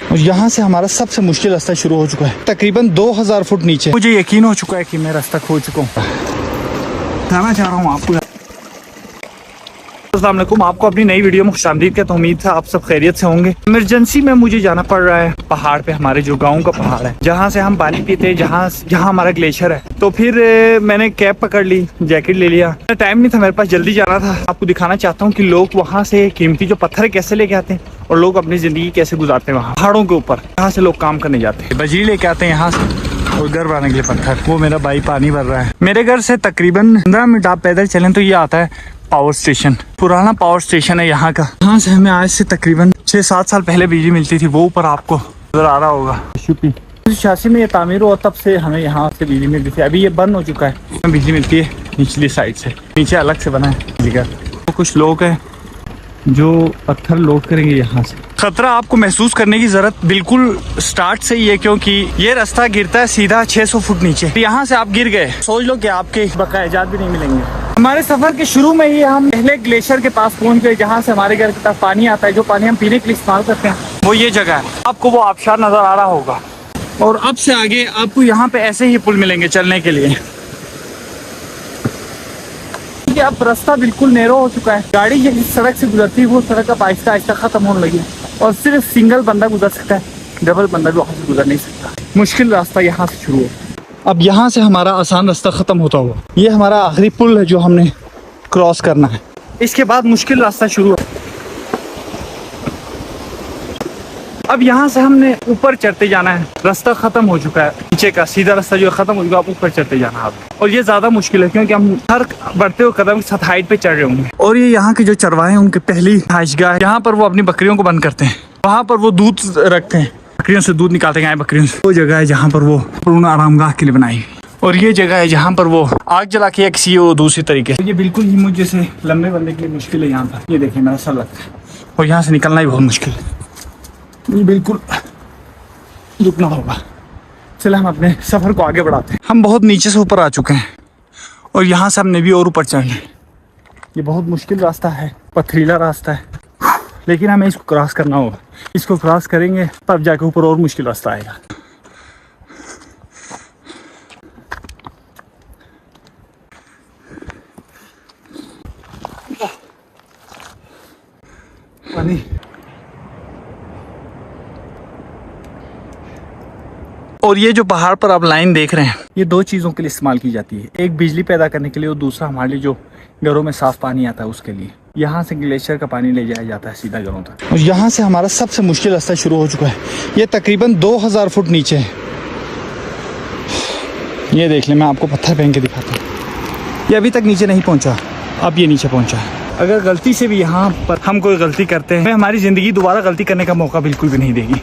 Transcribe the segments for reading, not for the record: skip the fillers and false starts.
और यहाँ से हमारा सबसे मुश्किल रास्ता शुरू हो चुका है, तकरीबन 2000 फुट नीचे। मुझे यकीन हो चुका है कि मैं रास्ता खो चुका हूँ। बताना चाह रहा हूँ आपको। अस्सलाम वालेकुम, आपको अपनी नई वीडियो में खुशामदीद कहता हूं। उम्मीद है आप सब खैरियत से होंगे। इमरजेंसी में मुझे जाना पड़ रहा है पहाड़ पे, हमारे जो गांव का पहाड़ है जहां से हम पानी पीते हैं, जहां हमारा ग्लेशियर है। तो फिर मैंने कैब पकड़ ली, जैकेट ले लिया। टाइम नहीं था मेरे पास, जल्दी जाना था। आपको दिखाना चाहता हूँ कि लोग वहाँ से कीमती जो पत्थर कैसे लेके आते हैं और लोग अपनी जिंदगी कैसे गुजारते हैं वहाँ पहाड़ों के ऊपर। यहाँ से लोग काम करने जाते हैं, बजरी लेके आते हैं यहाँ से और घर बनाने के लिए पत्थर। वो मेरा भाई पानी भर रहा है। मेरे घर से तकरीबन 15 मिनट आप पैदल चलें तो ये आता है पावर स्टेशन। पुराना पावर स्टेशन है यहाँ का। यहाँ से हमें आज से तकरीबन 6-7 साल पहले बिजली मिलती थी। वो ऊपर आपको नजर आ रहा होगा। 86 में ये तामीर हुआ, तब से हमें यहाँ से बिजली मिलती थी। अभी ये बंद हो चुका है। बिजली मिलती है निचली साइड से, नीचे अलग से बना है बिजली का। तो कुछ लोग हैं जो पत्थर लोड करेंगे यहाँ से। खतरा आपको महसूस करने की जरूरत बिल्कुल स्टार्ट से ही है, क्योंकि ये रास्ता गिरता है सीधा 600 फुट नीचे। यहाँ से आप गिर गए, सोच लो कि आपके बकायाजात भी नहीं मिलेंगे। हमारे सफर के शुरू में ही हम पहले ग्लेशियर के पास पहुंच गए, जहाँ से हमारे घर की तरफ पानी आता है, जो पानी हम पीने के लिए इस्तेमाल करते हैं। वो ये जगह है, आपको वो आबशार नजर आ रहा होगा। और अब से आगे आपको यहाँ पे ऐसे ही पुल मिलेंगे चलने के लिए। अब रास्ता बिल्कुल नैरो हो चुका है। गाड़ी जिस सड़क से गुजरती है वो सड़क अब आहिस्ता आहिस्ता खत्म होने लगी है और सिर्फ सिंगल बंदा गुजर सकता है, डबल बंदा भी वहाँ से गुजर नहीं सकता। मुश्किल रास्ता यहाँ से शुरू है। अब यहाँ से हमारा आसान रास्ता खत्म होता हुआ ये हमारा आखिरी पुल है जो हमने क्रॉस करना है। इसके बाद मुश्किल रास्ता शुरू है। अब यहाँ से हमने ऊपर चढ़ते जाना है। रास्ता खत्म हो चुका है, नीचे का सीधा रास्ता जो खत्म हो चुका है। आप ऊपर चढ़ते जाना है और ये ज्यादा मुश्किल है, क्योंकि हम हर बढ़ते हुए कदम के साथ हाइट पे चढ़ रहे होंगे। और ये यहाँ के जो चरवाहे हैं उनकी पहली हाइशगाह है। यहाँ पर वो अपनी बकरियों को बंद करते हैं, वहाँ पर वो दूध रखते हैं, बकरियों से दूध निकालते हैं बकरियों से। वो जगह है जहाँ पर वो पूर्ण आरामगाह के लिए बनाई। और ये जगह है जहाँ पर वो आग जला के एक सी दूसरी तरीके से। ये बिल्कुल ही मुझे से लंबे बंदे के लिए मुश्किल है। यहाँ पर ये देखें मेरा सर लगता है और यहाँ से निकलना ही बहुत मुश्किल है। ये बिल्कुल रुकना होगा। चलो हम अपने सफर को आगे बढ़ाते हैं। हम बहुत नीचे से ऊपर आ चुके हैं और यहाँ से हमने भी और ऊपर चढ़ना है। ये बहुत मुश्किल रास्ता है, पथरीला रास्ता है, लेकिन हमें इसको क्रॉस करना होगा। इसको क्रॉस करेंगे तब जाके ऊपर और मुश्किल रास्ता आएगा। पानी। और ये जो पहाड़ पर आप लाइन देख रहे हैं, ये दो चीज़ों के लिए इस्तेमाल की जाती है। एक बिजली पैदा करने के लिए और दूसरा हमारे लिए जो घरों में साफ पानी आता है उसके लिए। यहाँ से ग्लेशियर का पानी ले जाया जाता है सीधा घरों तक। और यहाँ से हमारा सबसे मुश्किल रास्ता शुरू हो चुका है। ये तकरीबन 2000 फुट नीचे है। ये देख लें, मैं आपको पत्थर पहन के दिखाता हूँ। ये अभी तक नीचे नहीं पहुँचा, अब ये नीचे पहुँचा है। अगर गलती से भी यहाँ पर हम कोई गलती करते हैं, हमारी ज़िंदगी दोबारा गलती करने का मौका बिल्कुल भी नहीं देगी।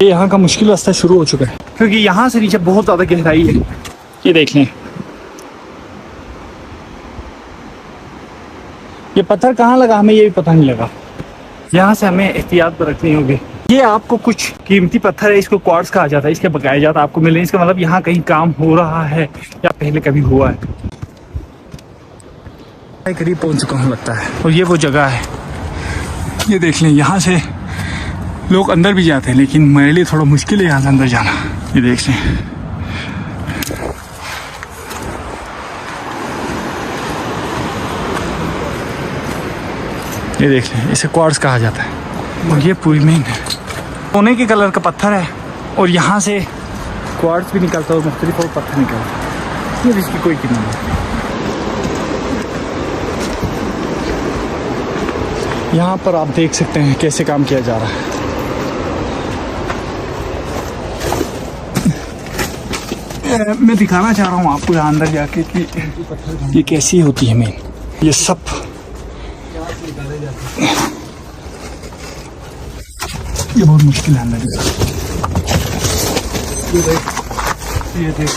यहाँ का मुश्किल रास्ता शुरू हो चुका है, क्योंकि यहाँ से नीचे बहुत ज़्यादा गहराई है। ये देख लें, ये पत्थर कहाँ लगा हमें ये भी पता नहीं लगा। यहाँ से हमें एहतियात बरतनी होगी। ये आपको कुछ कीमती पत्थर है, इसको क्वार्ट्ज कहा जाता है। इसके बकायाजात आपको मिले, इसका मतलब यहाँ कहीं काम हो रहा है या पहले कभी हुआ है। करीब पहुँच चुका हूँ लगता है। और ये वो जगह है, ये देख लें। यहाँ से लोग अंदर भी जाते हैं, लेकिन मेरे लिए थोड़ा मुश्किल है यहाँ से अंदर जाना। ये देख लें, ये देख लें, इसे क्वार्ट्ज कहा जाता है। और ये पूरी मेन है, सोने के कलर का पत्थर है और यहाँ से क्वार्ट्ज भी निकलता है और मुख्तलिफ और पत्थर निकलता है। ये इसकी कोई कीमत नहीं। यहाँ पर आप देख सकते हैं कैसे काम किया जा रहा है। मैं दिखाना चाह रहा हूँ आपको यहाँ अंदर जाके कि ये कैसी होती है मेन। ये सब ये बहुत मुश्किल है अंदर। ये देख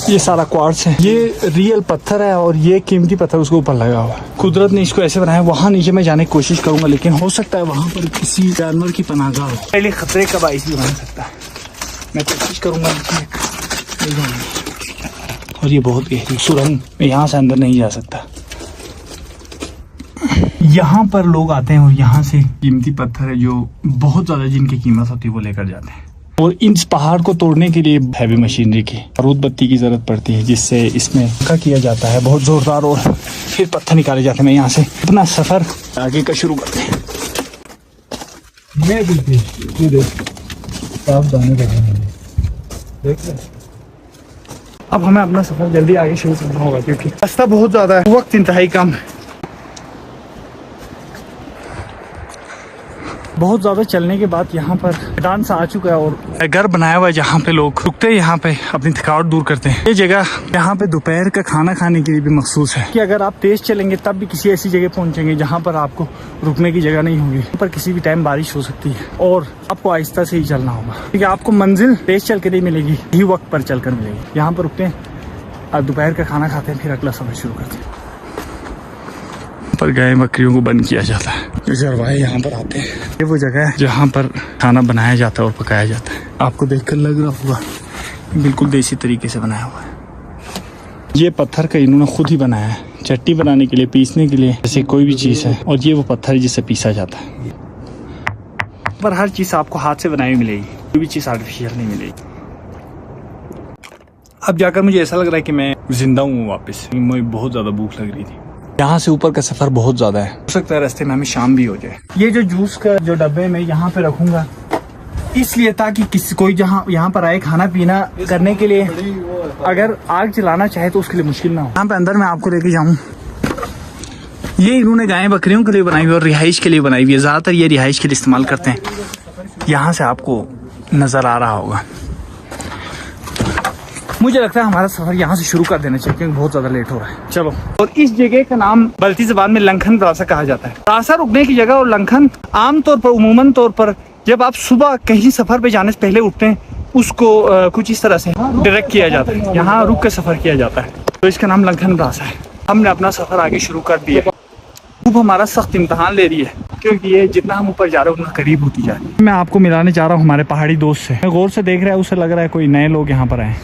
ये सारा क्वार्ट्स है, ये रियल पत्थर है और ये कीमती पत्थर उसके ऊपर लगा हुआ है। कुदरत ने इसको ऐसे बनाया। वहाँ नीचे मैं जाने की कोशिश करूंगा, लेकिन हो सकता है वहाँ पर किसी जानवर की पनाहगाह हो, पहले खतरे का बाइस भी बन सकता है। मैं कोशिश करूंगा और ये बहुत गहरी सुरंग, मैं यहाँ से अंदर नहीं जा सकता। यहाँ पर लोग आते हैं और यहाँ से कीमती पत्थर है जो बहुत ज्यादा जिनकी कीमत होती है वो लेकर जाते हैं। और इस पहाड़ को तोड़ने के लिए हैवी मशीनरी की बारूद बत्ती की जरूरत पड़ती है, जिससे इसमें धक्का किया जाता है बहुत जोरदार और फिर पत्थर निकाले जाते हैं। मैं यहाँ से अपना सफर आगे का शुरू करते हैं। अब हमें अपना सफर जल्दी आगे शुरू करना होगा क्योंकि रास्ता बहुत ज्यादा है, वक्त इंतहाई कम है। बहुत ज़्यादा चलने के बाद यहाँ पर मैदान सा आ चुका है और घर बनाया हुआ है जहाँ पे लोग रुकते हैं, यहाँ पे अपनी थकावट दूर करते हैं। ये जगह यहाँ पे दोपहर का खाना खाने के लिए भी मखसूस है कि अगर आप तेज चलेंगे तब भी किसी ऐसी जगह पहुँचेंगे जहाँ पर आपको रुकने की जगह नहीं होगी। यहाँ पर किसी भी टाइम बारिश हो सकती है और आपको आहिस्ता से ही चलना होगा क्योंकि आपको मंजिल तेज चल के नहीं मिलेगी, ही वक्त पर चल कर मिलेगी। यहाँ पर रुकते हैं और दोपहर का खाना खाते हैं, फिर अगला सफर शुरू करते हैं। पर गाय बकरियों को बंद किया जाता है, चरवाहे यहाँ पर आते हैं। ये वो जगह है जहाँ पर खाना बनाया जाता है और पकाया जाता है। आपको देखकर लग रहा होगा बिल्कुल देसी तरीके से बनाया हुआ है। ये पत्थर का इन्होंने खुद ही बनाया है चट्टी बनाने के लिए, पीसने के लिए, जैसे कोई भी चीज़ है। और ये वो पत्थर है जिससे पीसा जाता है। पर हर चीज़ आपको हाथ से बनाई मिलेगी, कोई भी चीज़ आर्टिफिशियल नहीं मिलेगी। अब जाकर मुझे ऐसा लग रहा है कि मैं जिंदा हूँ वापस। मुझे बहुत ज़्यादा भूख लग रही थी। यहाँ से ऊपर का सफर बहुत ज्यादा है, हो सकता है रास्ते में हमें शाम भी हो जाए। ये जो जूस का जो डब्बे मैं यहाँ पे रखूंगा इसलिए ताकि किसी कोई जहाँ यहाँ पर आए खाना पीना करने के लिए, अगर आग जलाना चाहे तो उसके लिए मुश्किल ना हो। यहाँ पे अंदर मैं आपको लेके जाऊँ। ये इन्होंने गाय बकरियों के लिए बनाई हुई और रिहाइश के लिए बनाई हुई है। ज्यादातर ये रिहाइश के लिए इस्तेमाल करते हैं। यहाँ से आपको नजर आ रहा होगा। मुझे लगता है हमारा सफर यहाँ से शुरू कर देना चाहिए क्योंकि बहुत ज्यादा लेट हो रहा है। चलो। और इस जगह का नाम बल्ती ज़बान में लंघन रासा कहा जाता है। रासा रुकने की जगह और लंघन आमतौर पर उमूमन तौर पर जब आप सुबह कहीं सफर पे जाने से पहले उठते हैं उसको कुछ इस तरह से डायरेक्ट किया जाता है, यहाँ रुक के सफर किया जाता है, तो इसका नाम लंघन रासा है। हमने अपना सफर आगे शुरू कर दिया। धूप हमारा सख्त इम्तहान ले रही है क्योंकि ये जितना हम ऊपर जा रहे हैं उतना करीब होती जा रही है। मैं आपको मिलाने जा रहा हूँ हमारे पहाड़ी दोस्त से। मैं गौर से देख रहा है, उसे लग रहा है कोई नए लोग यहाँ पर आए।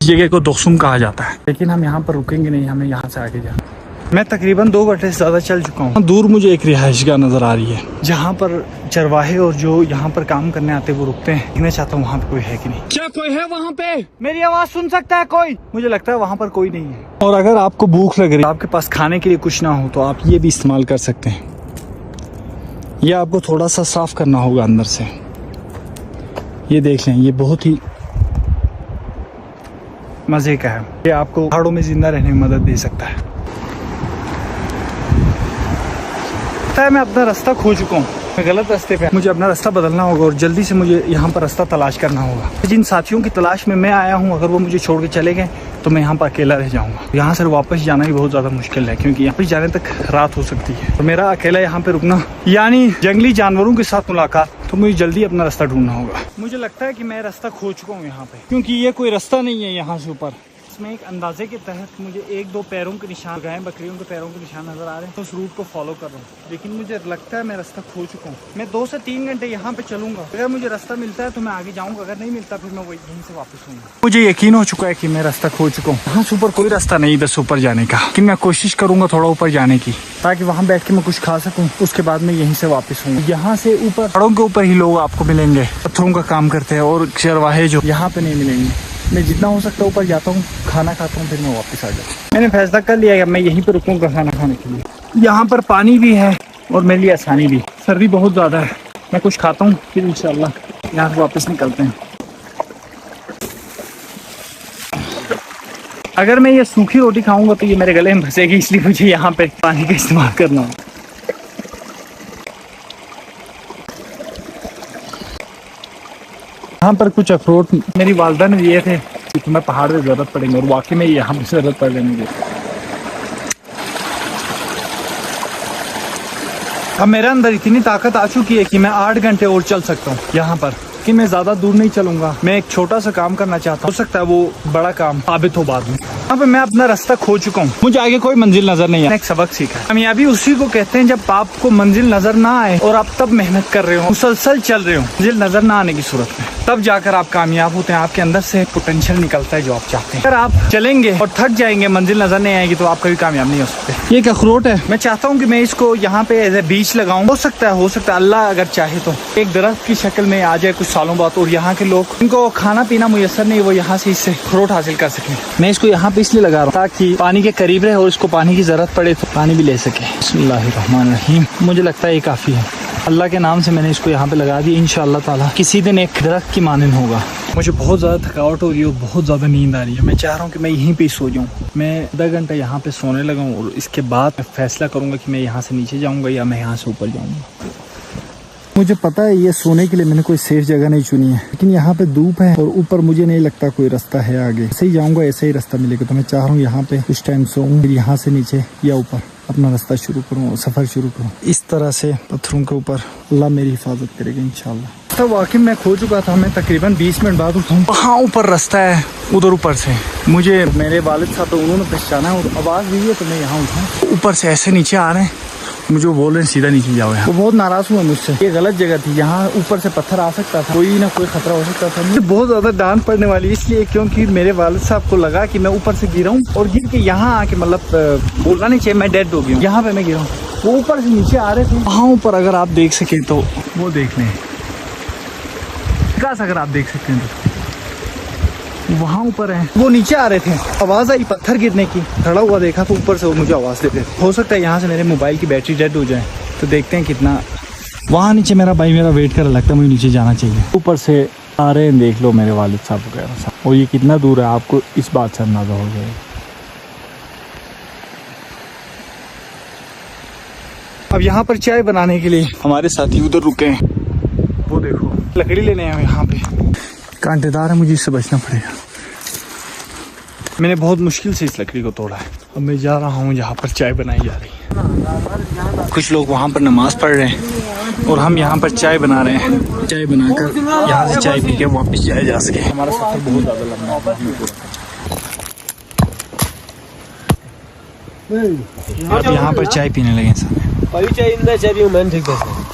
इस जगह को दोसुम कहा जाता है, लेकिन हम यहाँ पर रुकेंगे नहीं, हमें यहाँ से आगे जाना। मैं तकरीबन 2 घंटे से ज़्यादा चल चुका हूँ। दूर मुझे एक रिहाइशगाह नज़र आ रही है जहाँ पर चरवाहे और जो यहाँ पर काम करने आते हैं वो रुकते हैं। देखना चाहता हूँ वहाँ पे कोई है कि नहीं। क्या कोई है वहाँ पे? मेरी आवाज़ सुन सकता है कोई? मुझे लगता है वहाँ पर कोई नहीं है। और अगर आपको भूख लग रही है, आपके पास खाने के लिए कुछ ना हो, तो आप ये भी इस्तेमाल कर सकते हैं। ये आपको थोड़ा सा साफ करना होगा अंदर से। ये देख लें, ये बहुत ही मजे का है। ये आपको पहाड़ों में जिंदा रहने में मदद दे सकता है। मैं अपना रास्ता खो चुका हूँ, मैं गलत रास्ते पे। मुझे अपना रास्ता बदलना होगा और जल्दी से मुझे यहाँ पर रास्ता तलाश करना होगा। जिन साथियों की तलाश में मैं आया हूँ, अगर वो मुझे छोड़ के चले गए तो मैं यहाँ पर अकेला रह जाऊँगा। यहाँ से वापस जाना भी बहुत ज़्यादा मुश्किल है क्योंकि यहाँ पर जाने तक रात हो सकती है। तो मेरा अकेला यहाँ पे रुकना यानी जंगली जानवरों के साथ मुलाकात, तो मुझे जल्दी अपना रास्ता ढूंढना होगा। मुझे लगता है कि मैं रास्ता खो चुका हूँ यहाँ पे, क्योंकि ये कोई रास्ता नहीं है यहाँ से ऊपर। इसमें एक अंदाजे के तहत मुझे 1-2 पैरों के निशान, गाय बकरियों के पैरों के निशान नजर आ रहे हैं, तो उस रूट को फॉलो कर रहा हूँ। लेकिन मुझे लगता है मैं रास्ता खो चुका हूँ। मैं 2 से 3 घंटे यहाँ पे चलूंगा। अगर मुझे रास्ता मिलता है तो मैं आगे जाऊँगा, अगर नहीं मिलता फिर मैं वही यहीं से वापस आऊँगा। मुझे यकीन हो चुका है कि मैं रास्ता खो चुका हूँ। यहाँ से ऊपर कोई रास्ता नहीं बस ऊपर जाने का, लेकिन मैं कोशिश करूंगा थोड़ा ऊपर जाने की, ताकि वहाँ बैठ के मैं कुछ खा सकूँ। उसके बाद मैं यहीं से वापस हूँ। यहाँ से ऊपर पहाड़ों के ऊपर ही लोग आपको मिलेंगे, पत्थरों का काम करते हैं और चरवाहे जो यहाँ पे नहीं मिलेंगे। मैं जितना हो सकता है ऊपर जाता हूँ, खाना खाता हूँ, फिर मैं वापस आ जाता हूँ। मैंने फैसला कर लिया है मैं यहीं पर रुकूंगा खाना खाने के लिए। यहाँ पर पानी भी है और मेरे लिए आसानी भी। सर्दी बहुत ज़्यादा है, मैं कुछ खाता हूँ फिर इंशाल्लाह यहाँ से वापस निकलते हैं। अगर मैं ये सूखी रोटी खाऊंगा तो ये मेरे गले में फंसेगी, इसलिए मुझे यहाँ पे पानी का इस्तेमाल करना होगा। यहाँ पर कुछ अखरोट मेरी वालदा ने दिए थे कि तुम्हें पहाड़ में ज़रूरत पड़ेगी, और वाकई में यहाँ पर ज़रूरत पड़ रही है। अब मेरे अंदर इतनी ताकत आ चुकी है कि मैं 8 घंटे और चल सकता हूँ यहाँ पर। लेकिन मैं ज्यादा दूर नहीं चलूंगा। मैं एक छोटा सा काम करना चाहता हूँ, हो सकता है वो बड़ा काम साबित हो बाद में। यहाँ पे मैं अपना रास्ता खो चुका हूँ, मुझे आगे कोई मंजिल नजर नहीं है। एक सबक सीखा है, कामयाबी उसी को कहते हैं जब आपको मंजिल नजर ना आए और आप तब मेहनत कर रहे हो, मुसलसल चल रहे हो, मंजिल नजर ना आने की सूरत में, तब जाकर आप कामयाब होते हैं। आपके अंदर से पोटेंशियल निकलता है जो आप चाहते हैं। अगर आप चलेंगे और थक जाएंगे, मंजिल नजर नहीं आएगी, तो आप कभी कामयाब नहीं हो सकते। ये एक अखरोट है, मैं चाहता हूँ कि मैं इसको यहाँ पे एज ए बीच लगाऊं। हो सकता है अल्लाह अगर चाहे तो एक दरख्त की शक्ल में आ जाए कुछ सालों बाद, और यहाँ के लोग, इनको खाना पीना मुयसर नहीं, वो यहाँ से इससे अखरोट हासिल कर सके। मैं इसको यहाँ पे इसलिए लगा रहा हूँ ताकि पानी के करीब रहे और इसको पानी की जरूरत पड़े तो पानी भी ले सके। बिस्मिल्लाहिर्रहमानिर्रहीम। मुझे लगता है ये काफी है। अल्लाह के नाम से मैंने इसको यहाँ पे लगा दिया। इंशाअल्लाह ताला किसी दिन एक दरख्त की मानंद होगा। मुझे बहुत ज़्यादा थकावट हो रही है और बहुत ज़्यादा नींद आ रही है। मैं चाह रहा हूँ कि मैं यहीं पे सो जाऊँ। मैं आधा घंटा यहाँ पे सोने लगा हूँ और इसके बाद मैं फैसला करूँगा कि मैं यहाँ से नीचे जाऊँगा या मैं यहाँ से ऊपर जाऊँगा। मुझे पता है ये सोने के लिए मैंने कोई सेफ जगह नहीं चुनी है, लेकिन यहाँ पे धूप है और ऊपर मुझे नहीं लगता कोई रास्ता है आगे। ऐसे ही जाऊँगा, ऐसे ही रास्ता मिलेगा। तो मैं चाह रहा हूँ यहाँ पे कुछ टाइम सोऊं, फिर यहाँ से नीचे या ऊपर अपना रास्ता शुरू करूँ, सफ़र शुरू करूँ। इस तरह से पत्थरों के ऊपर अल्लाह मेरी हिफाजत करेगा इंशाल्लाह। तो वाकई मैं खो चुका था। मैं तकरीबन 20 मिनट बाद उठा हूँ। वहाँ ऊपर रास्ता है, उधर ऊपर से मुझे मेरे वालिद साहब तो उन्होंने पहचाना है और आवाज़ दी है, तो मैं यहाँ उठा। ऊपर से ऐसे नीचे आ रहे हैं, मुझे वो बोल रहे हैं सीधा नीचे जाओ। वो बहुत नाराज हुआ मुझसे। ये गलत जगह थी, यहाँ ऊपर से पत्थर आ सकता था, कोई ना कोई खतरा हो सकता था। मुझे बहुत ज्यादा डांट पड़ने वाली इसलिए क्योंकि मेरे वालिद साहब को लगा कि मैं ऊपर से गिरा हूँ और गिर के यहाँ आके, मतलब बोलना नहीं चाहिए, मैं डेड हो गया हूँ। यहाँ पे मैं गिरा हूँ, वो ऊपर से नीचे आ रहे थे। वहाँ ऊपर अगर आप देख सकें तो वो देख लें, अगर आप देख सकते हैं तो वहाँ ऊपर है, वो नीचे आ रहे थे। आवाज़ आई पत्थर गिरने की, खड़ा हुआ देखा तो ऊपर से वो मुझे आवाज़ देते। हो सकता है यहाँ से मेरे मोबाइल की बैटरी डेड हो जाए, तो देखते हैं कितना। वहाँ नीचे मेरा भाई मेरा वेट कर, लगता है मुझे नीचे जाना चाहिए। ऊपर से आ रहे हैं, देख लो मेरे वालिद साहब वगैरह, और ये कितना दूर है आपको इस बात से अंदाजा हो जाएगा। अब यहाँ पर चाय बनाने के लिए हमारे साथी उधर रुके हैं, वो देखो लकड़ी लेने हैं। यहाँ पे कांटेदार है, मुझे इससे बचना पड़ेगा। मैंने बहुत मुश्किल से इस लकड़ी को तोड़ा है। अब मैं जा रहा हूँ जहाँ पर चाय बनाई जा रही है। कुछ लोग वहाँ पर नमाज पढ़ रहे हैं और हम यहाँ पर चाय बना रहे हैं। चाय बनाकर यहाँ से चाय पी के वापस जाया जा सके। हमारा सफर बहुत ज़्यादा लंबा है। अब यहाँ पर चाय पीने लगे सब।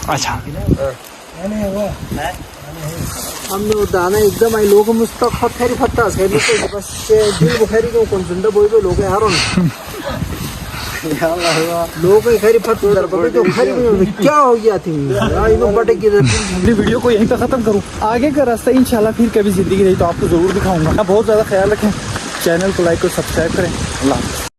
अच्छा, हमने दाना एकदम आई लोग मुस्तक खैरी फत्ता है बस दिल बुखारी को कंसंडा बोई पे लोग यार लोग खैरी फत्ता दर पर तो खैरी क्या हो गया थी यार, इनको बटे की वीडियो को यहीं पे खत्म करूं। आगे का रास्ता इंशाल्लाह फिर कभी जिंदगी रही तो आपको जरूर दिखाऊंगा। बहुत ज्यादा ख्याल रखें, चैनल को लाइक और सब्सक्राइब करें। अल्लाह।